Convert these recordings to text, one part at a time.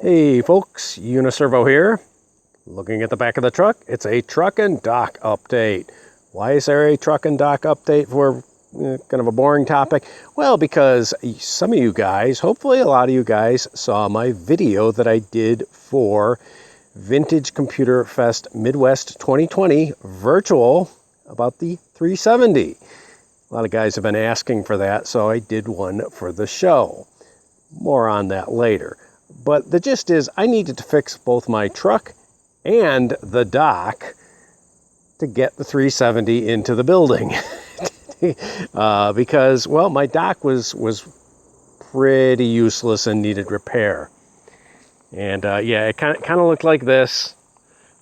Hey folks, Uniservo here. Looking at the back of the truck, it's a truck and dock update. Why is there a truck and dock update for kind of a boring topic? Well, because some of you guys, hopefully a lot of you guys, saw my video that I did for Vintage Computer Fest Midwest 2020 virtual about the 370. A lot of guys have been asking for that, so I did one for the show. More on that later. But the gist is I needed to fix both my truck and the dock to get the 370 into the building. Because, well, my dock was pretty useless and needed repair. And yeah, it kind of looked like this,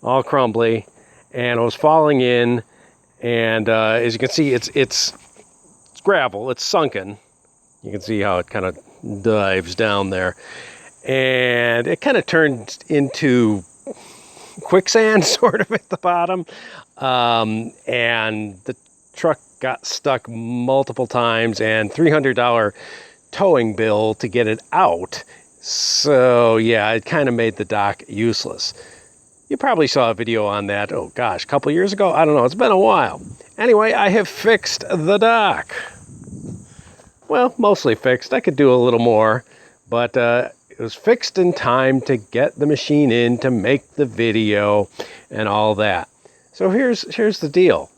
all crumbly, and it was falling in. And as you can see, it's gravel, it's sunken. You can see how it kind of dives down there. And it kind of turned into quicksand sort of at the bottom. And the truck got stuck multiple times and $300 towing bill to get it out. So yeah, it kind of made the dock useless. You probably saw a video on that, oh gosh, a couple years ago? I don't know, it's been a while. Anyway, I have fixed the dock. Well, mostly fixed. I could do a little more, but it was fixed in time to get the machine in to make the video and all that. So here's the deal.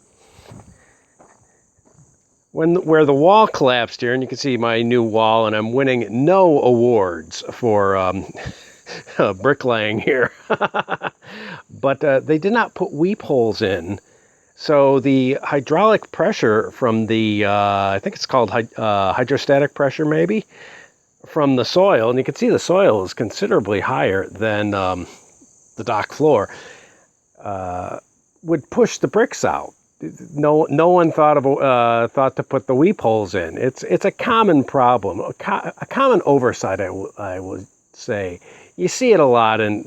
Where the wall collapsed here, and you can see my new wall, and I'm winning no awards for bricklaying here. But they did not put weep holes in. So the hydraulic pressure from the, I think it's called hydrostatic pressure maybe, from the soil, and you can see the soil is considerably higher than the dock floor, would push the bricks out. No one thought to put the weep holes in. It's a common problem, a common oversight, I would say. You see it a lot in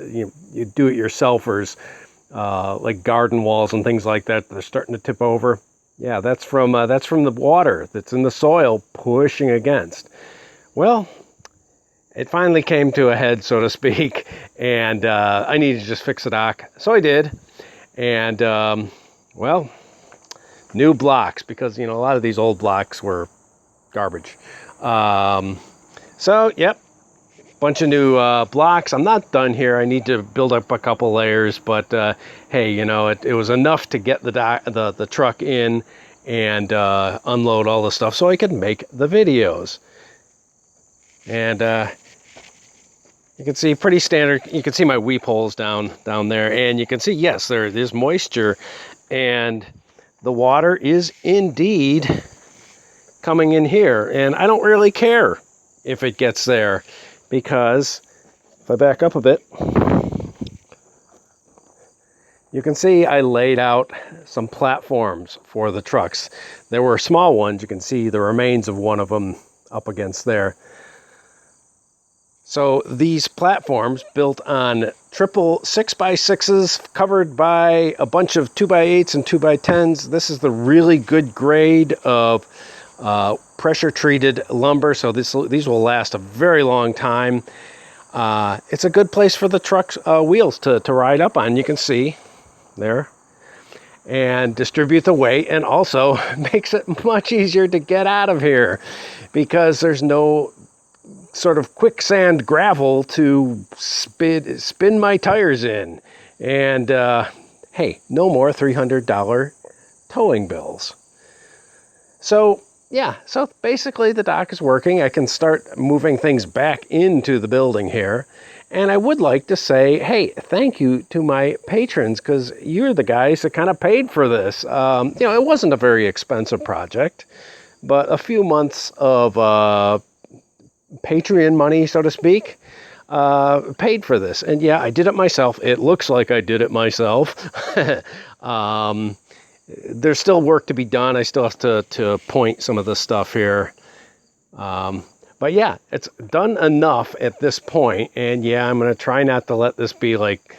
you do-it-yourselfers, like garden walls and things like that. They're starting to tip over. Yeah, that's from the water that's in the soil pushing against. Well, it finally came to a head, so to speak, and I needed to just fix the dock. So I did, and well, new blocks, because a lot of these old blocks were garbage. So yep, bunch of new blocks. I'm not done here. I need to build up a couple layers, but hey, it was enough to get the truck in and unload all the stuff so I could make the videos. And you can see pretty standard. You can see my weep holes down there, and you can see, yes, there is moisture, and the water is indeed coming in here. And I don't really care if it gets there, because if I back up a bit, you can see I laid out some platforms for the trucks. There were small ones. You can see the remains of one of them up against there. So these platforms built on triple 6x6s covered by a bunch of 2x8s and 2x10s. This is the really good grade of pressure treated lumber. So these will last a very long time. It's a good place for the truck's wheels to ride up on. You can see there, and distribute the weight, and also makes it much easier to get out of here because there's no sort of quicksand gravel to spin my tires in. And hey, no more $300 towing bills. So yeah, so basically the dock is working. I can start moving things back into the building here. And I would like to say, hey, thank you to my patrons, because you're the guys that kind of paid for this. It wasn't a very expensive project, but a few months of Patreon money, so to speak, paid for this. And yeah, I did it myself. It looks like I did it myself. There's still work to be done. I still have to point some of the stuff here. But yeah, it's done enough at this point. And yeah, I'm going to try not to let this be like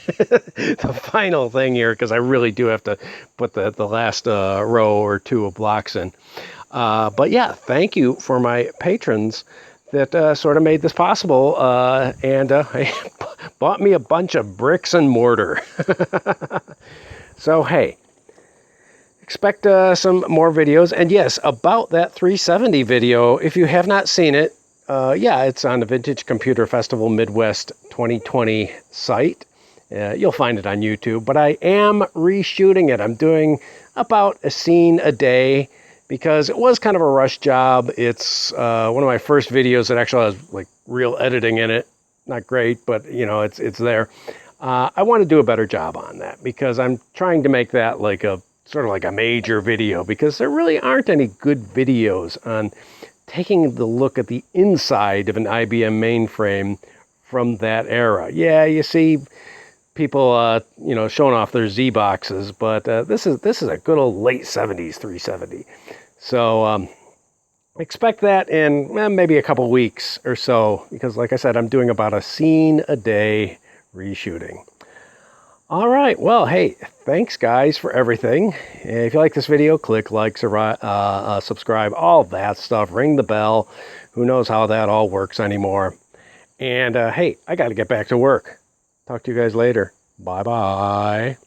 the final thing here, because I really do have to put the last row or two of blocks in. But yeah, thank you for my patrons that sort of made this possible, and bought me a bunch of bricks and mortar. So hey, expect some more videos. And yes, about that 370 video, if you have not seen it, yeah, it's on the Vintage Computer Festival Midwest 2020 site. You'll find it on YouTube, but I am reshooting it. I'm doing about a scene a day because it was kind of a rush job. It's one of my first videos that actually has like real editing in it. Not great, but you know, it's there. I want to do a better job on that because I'm trying to make that like a sort of like a major video, because there really aren't any good videos on taking the look at the inside of an IBM mainframe from that era. Yeah, you see people, you know, showing off their Z boxes, but this is a good old late 70s 370. So expect that in maybe a couple weeks or so, because like I said, I'm doing about a scene a day reshooting. All right, well, hey, thanks guys for everything. If you like this video, click like, subscribe, all that stuff, ring the bell. Who knows how that all works anymore. And hey, I got to get back to work. Talk to you guys later. Bye-bye.